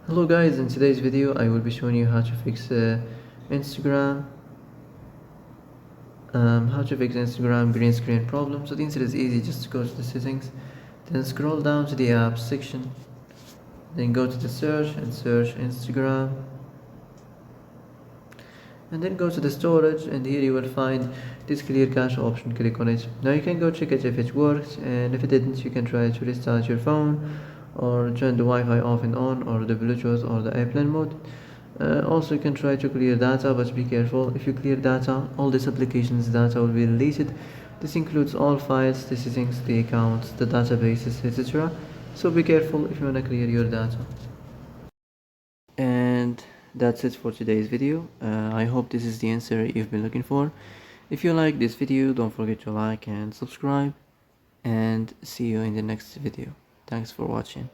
Hello guys, in today's video I will be showing you how to fix Instagram green screen problem. So the answer is easy, just go to the settings, then scroll down to the apps section, then go to the search and search Instagram, and then go to the storage, and here you will find this clear cache option. Click on it. Now you can go check it if it works, and if it didn't you can try to restart your phone or turn the Wi-Fi off and on, or the Bluetooth or the airplane mode. Also you can try to clear data, but be careful. If you clear data, all this application's data will be deleted. This includes all files, the settings, the accounts, the databases, etc. So be careful if you want to clear your data. And that's it for today's video. I hope this is the answer you've been looking for. If you like this video, don't forget to like and subscribe, and see you in the next video. Thanks for watching.